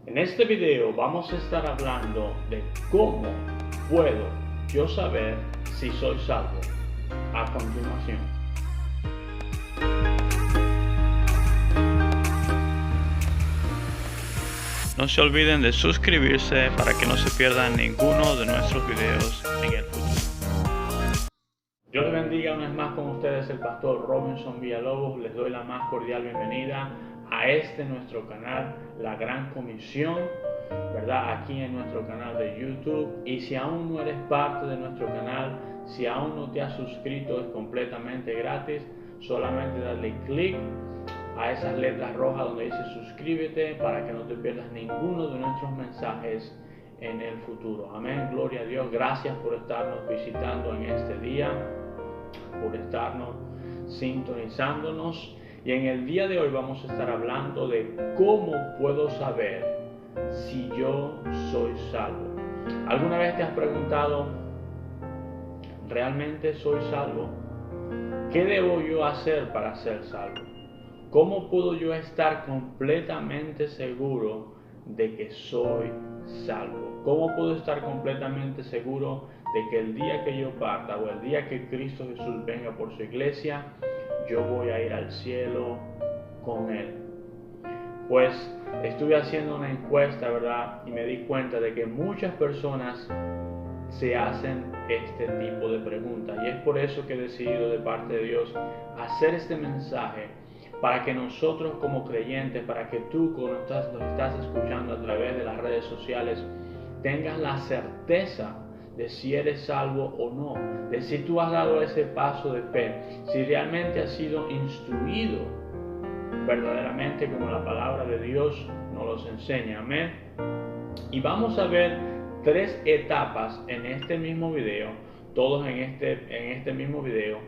En este video vamos a estar hablando de cómo puedo yo saber si soy salvo. A continuación. No se olviden de suscribirse para que no se pierdan ninguno de nuestros videos en el futuro. Dios les bendiga una vez más con ustedes, el pastor Robinson Villalobos. Les doy la más cordial bienvenida a nuestro canal, La Gran Comisión, ¿verdad? Aquí en nuestro canal de YouTube. Y si aún no eres parte de nuestro canal, si aún no te has suscrito, es completamente gratis. Solamente darle clic a esas letras rojas donde dice suscríbete para que no te pierdas ninguno de nuestros mensajes en el futuro. Amén, gloria a Dios. Gracias por estarnos visitando en este día, por estarnos sintonizándonos. Y en el día de hoy vamos a estar hablando de cómo puedo saber si yo soy salvo. ¿Alguna vez te has preguntado, ¿realmente soy salvo? ¿Qué debo yo hacer para ser salvo? ¿Cómo puedo yo estar completamente seguro de que soy salvo? ¿Cómo puedo estar completamente seguro de que el día que yo parta o el día que Cristo Jesús venga por su iglesia, yo voy a ir al cielo con Él? Pues estuve haciendo una encuesta, ¿verdad? Y me di cuenta de que muchas personas se hacen este tipo de preguntas. Y es por eso que he decidido de parte de Dios hacer este mensaje, para que nosotros como creyentes, para que tú cuando nos estás escuchando a través de las redes sociales, tengas la certeza de si eres salvo o no, de si tú has dado ese paso de fe, si realmente has sido instruido verdaderamente como la palabra de Dios nos los enseña. Amén. Y vamos a ver 3 etapas en este mismo video, todos en este mismo video,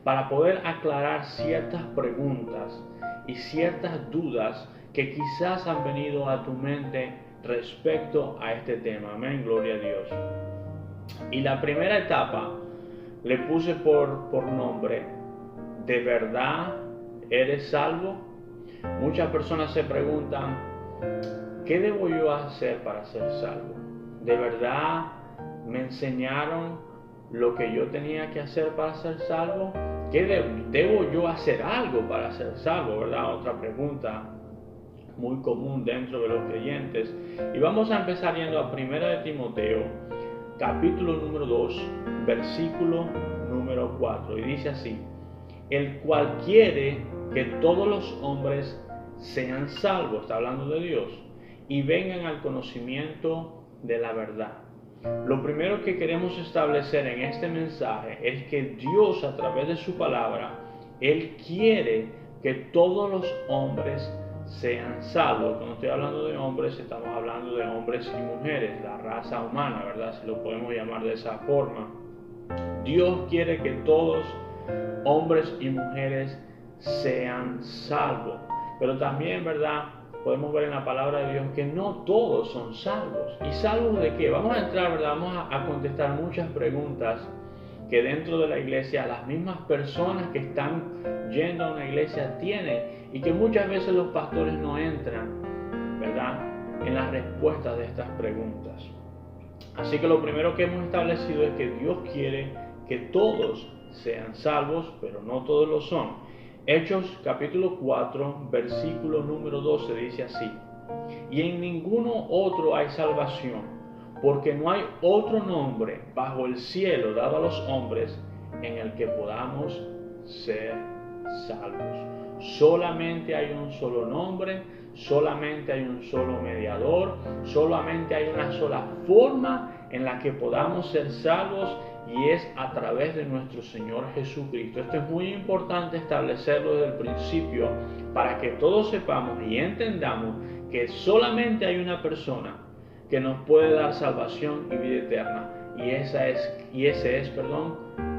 para poder aclarar ciertas preguntas y ciertas dudas que quizás han venido a tu mente respecto a este tema. Amén, gloria a Dios. Y la primera etapa le puse por nombre, ¿de verdad eres salvo? Muchas personas se preguntan, ¿qué debo yo hacer para ser salvo? ¿De verdad me enseñaron lo que yo tenía que hacer para ser salvo? ¿Debo yo hacer algo para ser salvo? ¿Verdad? Otra pregunta muy común dentro de los creyentes. Y vamos a empezar yendo a 1 de Timoteo, capítulo número 2, versículo número 4. Y dice así: el cual quiere que todos los hombres sean salvos, está hablando de Dios, y vengan al conocimiento de la verdad. Lo primero que queremos establecer en este mensaje es que Dios, a través de su palabra, Él quiere que todos los hombres sean salvos. Cuando estoy hablando de hombres, estamos hablando de hombres y mujeres, la raza humana, ¿verdad? Si lo podemos llamar de esa forma. Dios quiere que todos, hombres y mujeres, sean salvos. Pero también, ¿verdad?, podemos ver en la palabra de Dios que no todos son salvos. ¿Y salvos de qué? Vamos a entrar, ¿verdad? Vamos a contestar muchas preguntas que dentro de la iglesia las mismas personas que están yendo a una iglesia tienen, y que muchas veces los pastores no entran, ¿verdad?, en las respuestas de estas preguntas. Así que lo primero que hemos establecido es que Dios quiere que todos sean salvos, pero no todos lo son. Hechos capítulo 4, versículo número 12 dice así: y en ninguno otro hay salvación, porque no hay otro nombre bajo el cielo dado a los hombres en el que podamos ser salvos. Solamente hay un solo nombre, solamente hay un solo mediador, solamente hay una sola forma en la que podamos ser salvos, y es a través de nuestro Señor Jesucristo. Esto es muy importante establecerlo desde el principio, para que todos sepamos y entendamos que solamente hay una persona que nos puede dar salvación y vida eterna, y ese es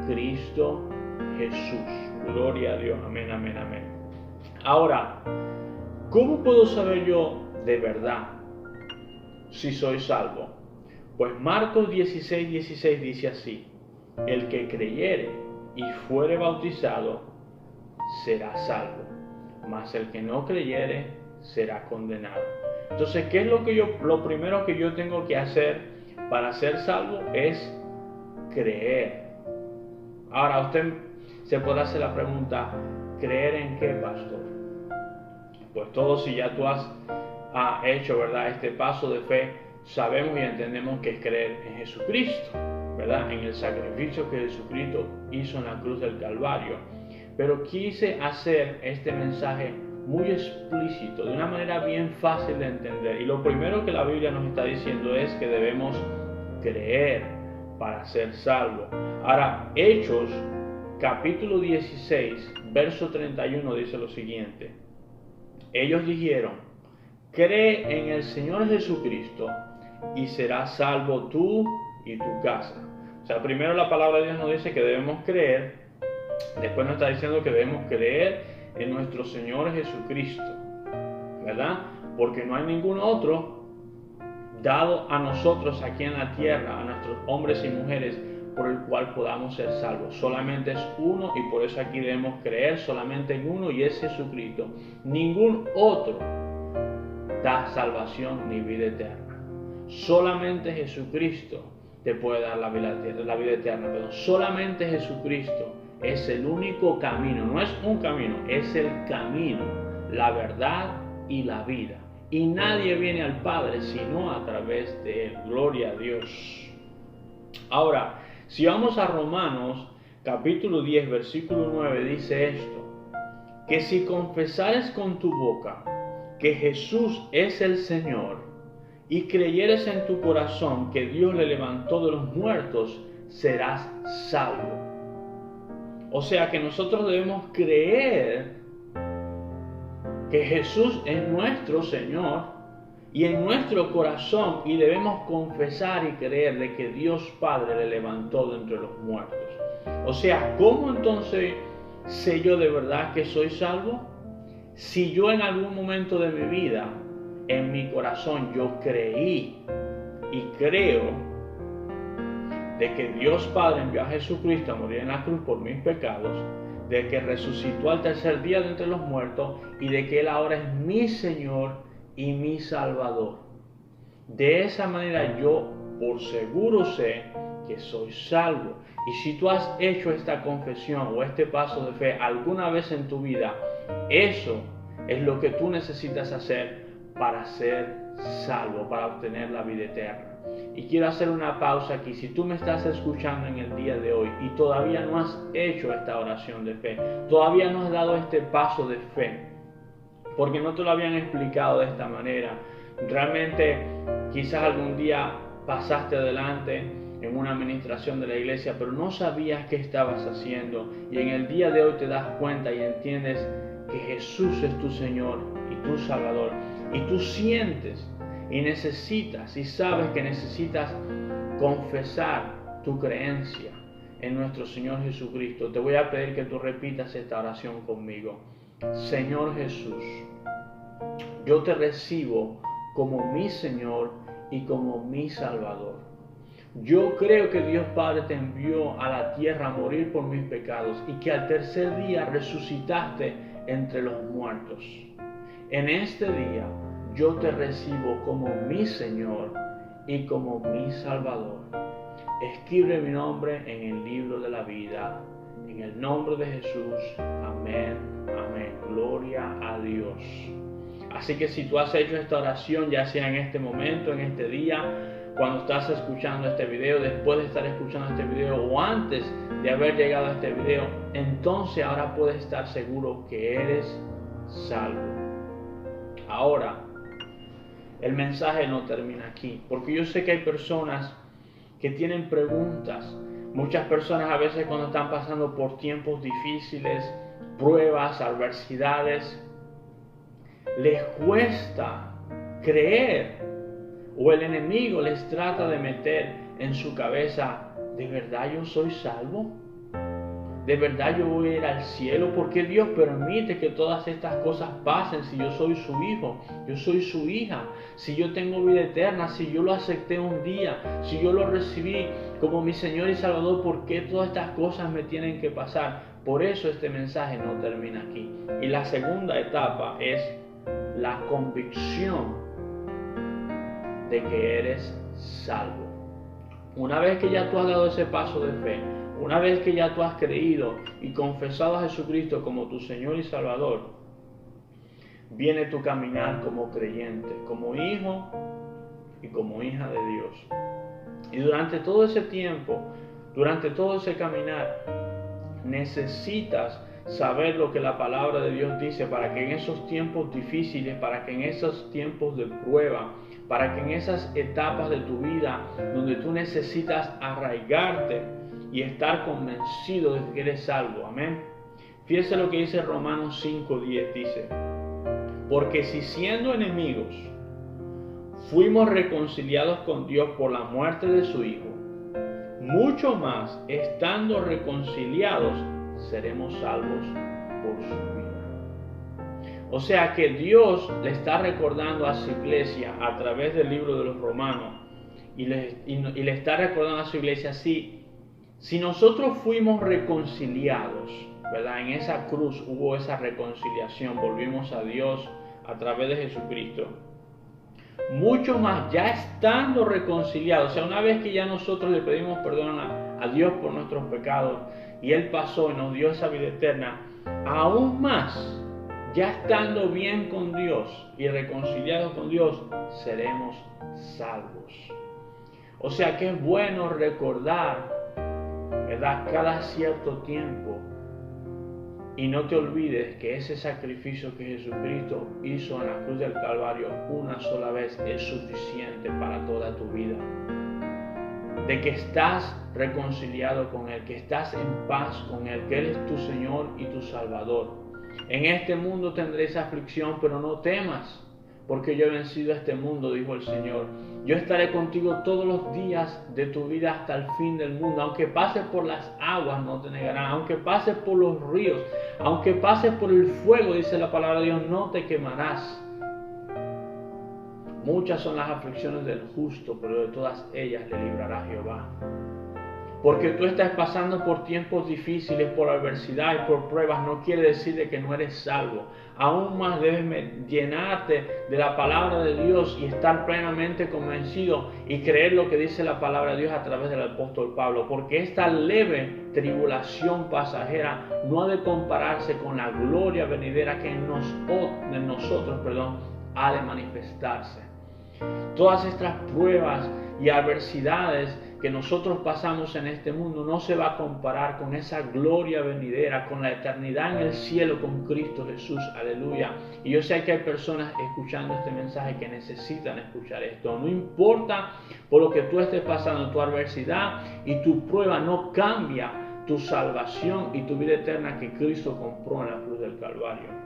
Cristo Jesús. Gloria a Dios. Amén, amén, amén. Ahora, ¿cómo puedo saber yo de verdad si soy salvo? Pues Marcos 16:16 dice así: el que creyere y fuere bautizado será salvo, mas el que no creyere será condenado. Entonces, ¿qué es lo primero que yo tengo que hacer para ser salvo? Es creer. Ahora usted se podrá hacer la pregunta, ¿creer en qué, pastor? Pues todo, si ya tú has hecho, ¿verdad?, este paso de fe, sabemos y entendemos que es creer en Jesucristo, ¿verdad?, en el sacrificio que Jesucristo hizo en la cruz del Calvario. Pero quise hacer este mensaje muy explícito, de una manera bien fácil de entender. Y lo primero que la Biblia nos está diciendo es que debemos creer para ser salvos. Ahora, Hechos, capítulo 16, verso 31 dice lo siguiente. Ellos dijeron, cree en el Señor Jesucristo y serás salvo tú y tu casa. O sea, primero la palabra de Dios nos dice que debemos creer, después nos está diciendo que debemos creer en nuestro Señor Jesucristo, ¿verdad? Porque no hay ningún otro dado a nosotros aquí en la tierra, a nuestros hombres y mujeres, por el cual podamos ser salvos. Solamente es uno, y por eso aquí debemos creer solamente en uno, y es Jesucristo. Ningún otro da salvación ni vida eterna. Solamente Jesucristo te puede dar la vida eterna. Pero solamente Jesucristo es el único camino. No es un camino, es el camino, la verdad y la vida. Y nadie viene al Padre sino a través de Él. Gloria a Dios. Ahora, si vamos a Romanos, capítulo 10, versículo 9, dice esto, que si confesares con tu boca que Jesús es el Señor y creyeres en tu corazón que Dios le levantó de los muertos, serás salvo. O sea que nosotros debemos creer que Jesús es nuestro Señor y en nuestro corazón, y debemos confesar y creer de que Dios Padre le levantó de entre los muertos. O sea, ¿cómo entonces sé yo de verdad que soy salvo? Si yo en algún momento de mi vida, en mi corazón, yo creí y creo de que Dios Padre envió a Jesucristo a morir en la cruz por mis pecados, de que resucitó al tercer día de entre los muertos y de que Él ahora es mi Señor y mi Salvador. De esa manera yo por seguro sé que soy salvo. Y si tú has hecho esta confesión o este paso de fe alguna vez en tu vida, eso es lo que tú necesitas hacer para ser salvo, para obtener la vida eterna. Y quiero hacer una pausa aquí. Si tú me estás escuchando en el día de hoy y todavía no has hecho esta oración de fe, todavía no has dado este paso de fe, porque no te lo habían explicado de esta manera, realmente quizás algún día pasaste adelante en una administración de la iglesia, pero no sabías qué estabas haciendo, y en el día de hoy te das cuenta y entiendes que Jesús es tu Señor y tu Salvador, y tú sientes y necesitas y sabes que necesitas confesar tu creencia en nuestro Señor Jesucristo. Te voy a pedir que tú repitas esta oración conmigo. Señor Jesús, yo te recibo como mi Señor y como mi Salvador. Yo creo que Dios Padre te envió a la tierra a morir por mis pecados y que al tercer día resucitaste entre los muertos. En este día yo te recibo como mi Señor y como mi Salvador. Escribe mi nombre en el libro de la vida. En el nombre de Jesús. Amén. Amén. Gloria a Dios. Así que si tú has hecho esta oración, ya sea en este momento, en este día, cuando estás escuchando este video, después de estar escuchando este video o antes de haber llegado a este video, entonces ahora puedes estar seguro que eres salvo. Ahora, el mensaje no termina aquí, porque yo sé que hay personas que tienen preguntas. Muchas personas a veces cuando están pasando por tiempos difíciles, pruebas, adversidades, les cuesta creer, o el enemigo les trata de meter en su cabeza, ¿de verdad yo soy salvo? ¿De verdad yo voy a ir al cielo? ¿Por qué Dios permite que todas estas cosas pasen si yo soy su hijo, yo soy su hija? Si yo tengo vida eterna, si yo lo acepté un día, si yo lo recibí como mi Señor y Salvador, ¿por qué todas estas cosas me tienen que pasar? Por eso este mensaje no termina aquí. Y la segunda etapa es la convicción de que eres salvo. Una vez que ya tú has dado ese paso de fe, una vez que ya tú has creído y confesado a Jesucristo como tu Señor y Salvador, viene tu caminar como creyente, como hijo y como hija de Dios. Y durante todo ese tiempo, durante todo ese caminar, necesitas saber lo que la palabra de Dios dice para que en esos tiempos difíciles, para que en esos tiempos de prueba, para que en esas etapas de tu vida donde tú necesitas arraigarte y estar convencido de que eres salvo. Amén. Fíjese lo que dice Romanos 5:10, dice: porque si siendo enemigos fuimos reconciliados con Dios por la muerte de su Hijo, mucho más, estando reconciliados, seremos salvos por su vida. O sea que Dios le está recordando a su iglesia a través del libro de los Romanos y le está recordando a su iglesia, si nosotros fuimos reconciliados, ¿verdad? En esa cruz hubo esa reconciliación, volvimos a Dios a través de Jesucristo. Mucho más, ya estando reconciliados, o sea, una vez que ya nosotros le pedimos perdón a Dios por nuestros pecados y Él pasó y nos dio esa vida eterna, aún más, ya estando bien con Dios y reconciliados con Dios, seremos salvos. O sea que es bueno recordar, ¿verdad?, cada cierto tiempo. Y no te olvides que ese sacrificio que Jesucristo hizo en la cruz del Calvario una sola vez es suficiente para toda tu vida. De que estás reconciliado con Él, que estás en paz con Él, que Él es tu Señor y tu Salvador. En este mundo tendréis aflicción, pero no temas, porque yo he vencido a este mundo, dijo el Señor. Yo estaré contigo todos los días de tu vida hasta el fin del mundo. Aunque pases por las aguas, no te negarán. Aunque pases por los ríos, aunque pases por el fuego, dice la palabra de Dios, no te quemarás. Muchas son las aflicciones del justo, pero de todas ellas le librará Jehová. Porque tú estás pasando por tiempos difíciles, por adversidad y por pruebas, no quiere decir de que no eres salvo. Aún más debes llenarte de la palabra de Dios y estar plenamente convencido y creer lo que dice la palabra de Dios a través del apóstol Pablo. Porque esta leve tribulación pasajera no ha de compararse con la gloria venidera que en nosotros ha de manifestarse. Todas estas pruebas y adversidades que nosotros pasamos en este mundo no se va a comparar con esa gloria venidera, con la eternidad en el cielo con Cristo Jesús, aleluya. Y yo sé que hay personas escuchando este mensaje que necesitan escuchar esto. No importa por lo que tú estés pasando, tu adversidad y tu prueba no cambia tu salvación y tu vida eterna que Cristo compró en la cruz del Calvario.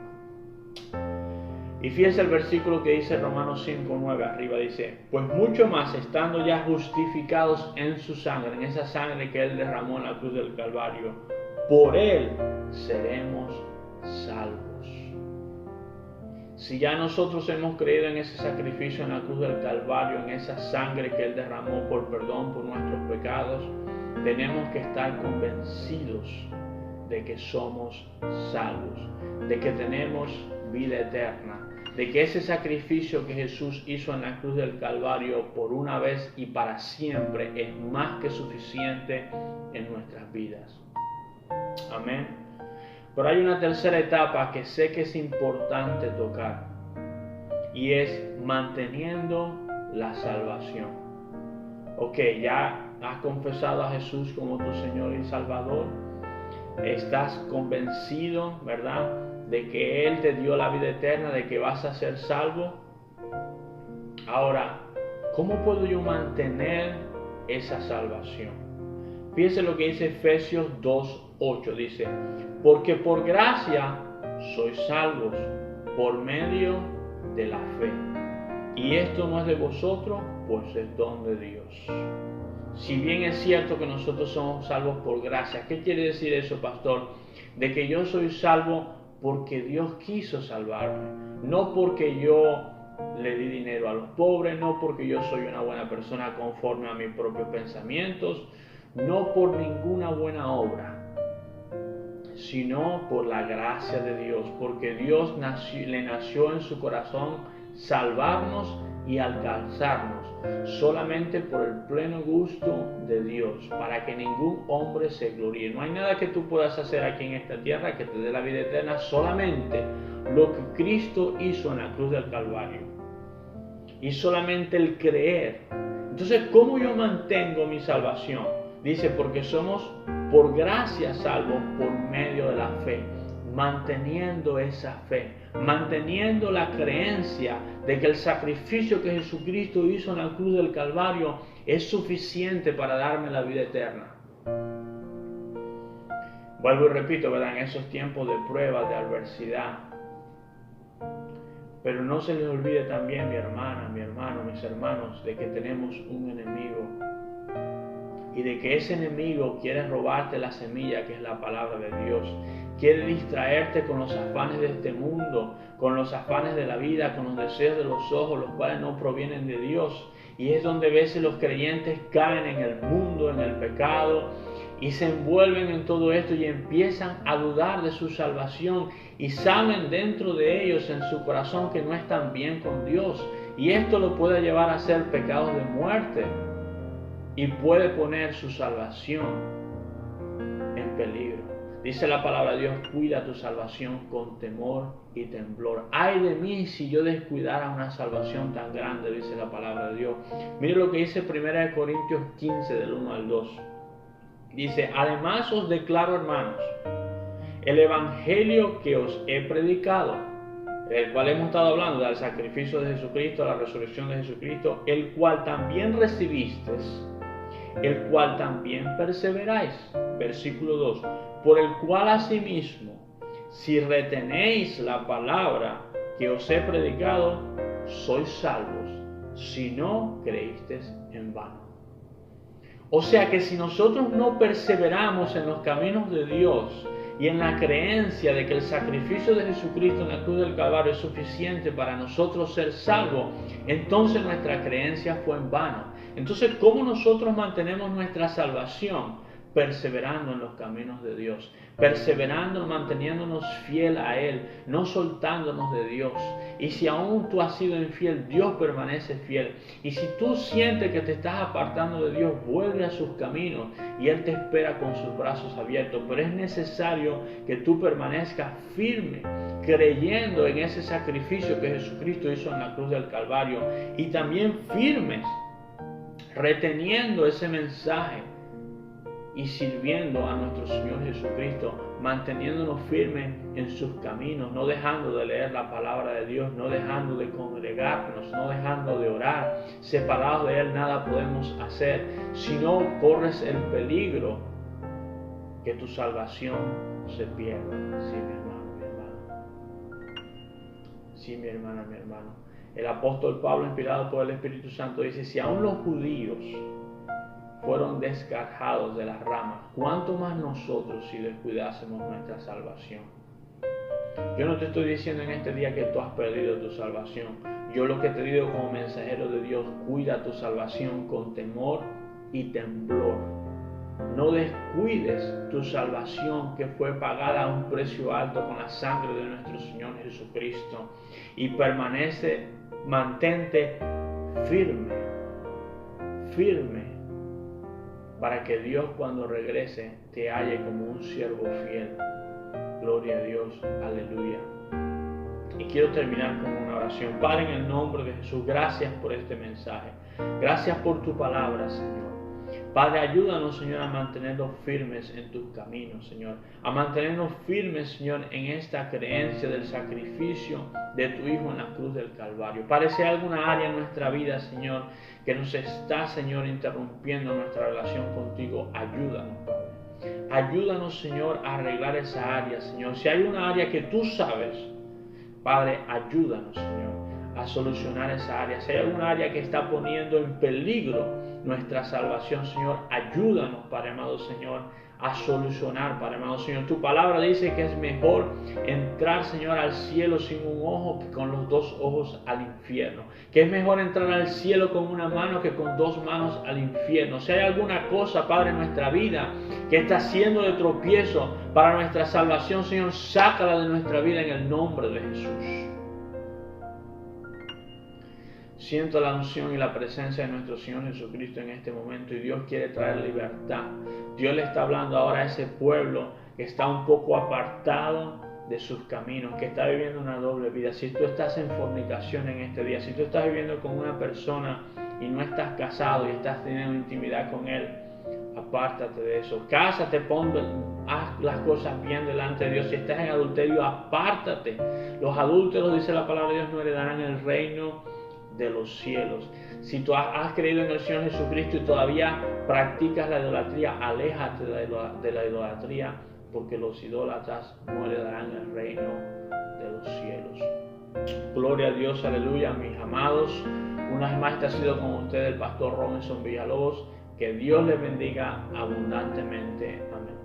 Y fíjense el versículo que dice Romanos 5:9 arriba, dice: pues mucho más, estando ya justificados en su sangre, en esa sangre que Él derramó en la cruz del Calvario, por Él seremos salvos. Si ya nosotros hemos creído en ese sacrificio en la cruz del Calvario, en esa sangre que Él derramó por perdón por nuestros pecados, tenemos que estar convencidos de que somos salvos, de que tenemos vida eterna, de que ese sacrificio que Jesús hizo en la cruz del Calvario por una vez y para siempre es más que suficiente en nuestras vidas. Amén. Pero hay una tercera etapa que sé que es importante tocar y es manteniendo la salvación. Ok, ya has confesado a Jesús como tu Señor y Salvador, estás convencido, ¿verdad?, de que Él te dio la vida eterna, de que vas a ser salvo. Ahora, ¿cómo puedo yo mantener esa salvación? Fíjense lo que dice Efesios 2:8, dice: porque por gracia sois salvos por medio de la fe. Y esto no es de vosotros, pues es don de Dios. Si bien es cierto que nosotros somos salvos por gracia, ¿qué quiere decir eso, pastor? De que yo soy salvo porque Dios quiso salvarme, no porque yo le di dinero a los pobres, no porque yo soy una buena persona conforme a mis propios pensamientos, no por ninguna buena obra, sino por la gracia de Dios, porque Dios le nació en su corazón salvarnos y alcanzarnos solamente por el pleno gusto de Dios, para que ningún hombre se gloríe. No hay nada que tú puedas hacer aquí en esta tierra que te dé la vida eterna, solamente lo que Cristo hizo en la cruz del Calvario. Y solamente el creer. Entonces, ¿cómo yo mantengo mi salvación? Dice, porque somos por gracia salvos por medio de la fe. Manteniendo esa fe, manteniendo la creencia de que el sacrificio que Jesucristo hizo en la cruz del Calvario es suficiente para darme la vida eterna. Vuelvo y repito, ¿verdad? En esos tiempos de prueba, de adversidad. Pero no se les olvide también, mi hermana, mi hermano, mis hermanos, de que tenemos un enemigo. Y de que ese enemigo quiere robarte la semilla que es la palabra de Dios. Quiere distraerte con los afanes de este mundo, con los afanes de la vida, con los deseos de los ojos, los cuales no provienen de Dios. Y es donde a veces los creyentes caen en el mundo, en el pecado, y se envuelven en todo esto y empiezan a dudar de su salvación y saben dentro de ellos, en su corazón, que no están bien con Dios. Y esto lo puede llevar a hacer pecados de muerte y puede poner su salvación en peligro. Dice la palabra de Dios, cuida tu salvación con temor y temblor. Ay de mí si yo descuidara una salvación tan grande, dice la palabra de Dios. Mire lo que dice 1 Corintios 15, del 1 al 2. Dice, además os declaro, hermanos, el evangelio que os he predicado, el cual hemos estado hablando del sacrificio de Jesucristo, la resurrección de Jesucristo, el cual también recibisteis, el cual también perseveráis. Versículo 2. Por el cual asimismo, si retenéis la palabra que os he predicado, sois salvos, si no creísteis en vano. O sea que si nosotros no perseveramos en los caminos de Dios y en la creencia de que el sacrificio de Jesucristo en la cruz del Calvario es suficiente para nosotros ser salvos, entonces nuestra creencia fue en vano. Entonces, ¿cómo nosotros mantenemos nuestra salvación? Perseverando en los caminos de Dios, perseverando, manteniéndonos fiel a Él, no soltándonos de Dios. Y si aún tú has sido infiel, Dios permanece fiel. Y si tú sientes que te estás apartando de Dios, vuelve a sus caminos y Él te espera con sus brazos abiertos. Pero es necesario que tú permanezcas firme, creyendo en ese sacrificio que Jesucristo hizo en la cruz del Calvario, y también firmes, reteniendo ese mensaje y sirviendo a nuestro Señor Jesucristo, manteniéndonos firmes en sus caminos, no dejando de leer la palabra de Dios, no dejando de congregarnos, no dejando de orar. Separados de Él nada podemos hacer, si no corres el peligro que tu salvación se pierda. Sí, mi hermano, mi hermana. Sí, mi hermana, mi hermano. El apóstol Pablo, inspirado por el Espíritu Santo, dice, si aún los judíos fueron descargados de las ramas, ¿cuánto más nosotros si descuidásemos nuestra salvación? Yo no te estoy diciendo en este día que tú has perdido tu salvación. Yo lo que te digo como mensajero de Dios, cuida tu salvación con temor y temblor. No descuides tu salvación, que fue pagada a un precio alto con la sangre de nuestro Señor Jesucristo. Y mantente firme, firme, para que Dios cuando regrese te halle como un siervo fiel. Gloria a Dios, aleluya. Y quiero terminar con una oración. Padre, en el nombre de Jesús, gracias por este mensaje. Gracias por tu palabra, Señor. Padre, ayúdanos, Señor, a mantenernos firmes en tus caminos, Señor. A mantenernos firmes, Señor, en esta creencia del sacrificio de tu Hijo en la cruz del Calvario. Padre, si hay alguna área en nuestra vida, Señor, que nos está, Señor, interrumpiendo nuestra relación contigo, ayúdanos, Padre. Ayúdanos, Señor, a arreglar esa área, Señor. Si hay una área que tú sabes, Padre, ayúdanos, Señor, a solucionar esa área. Si hay alguna área que está poniendo en peligro nuestra salvación, Señor, ayúdanos, Padre amado, Señor, a solucionar, Padre amado, Señor. Tu palabra dice que es mejor entrar, Señor, al cielo sin un ojo que con los dos ojos al infierno. Que es mejor entrar al cielo con una mano que con dos manos al infierno. Si hay alguna cosa, Padre, en nuestra vida que está siendo de tropiezo para nuestra salvación, Señor, sácala de nuestra vida en el nombre de Jesús. Siento la unción y la presencia de nuestro Señor Jesucristo en este momento y Dios quiere traer libertad. Dios le está hablando ahora a ese pueblo que está un poco apartado de sus caminos, que está viviendo una doble vida. Si tú estás en fornicación en este día, si tú estás viviendo con una persona y no estás casado y estás teniendo intimidad con él, apártate de eso. Cásate, haz las cosas bien delante de Dios. Si estás en adulterio, apártate. Los adúlteros, dice la palabra de Dios, no heredarán el reino de los cielos. Si tú has creído en el Señor Jesucristo y todavía practicas la idolatría, aléjate de la idolatría, porque los idólatras no heredarán el reino de los cielos. Gloria a Dios, aleluya, mis amados. Una vez más ha sido con ustedes el pastor Robinson Villalobos. Que Dios les bendiga abundantemente. Amén.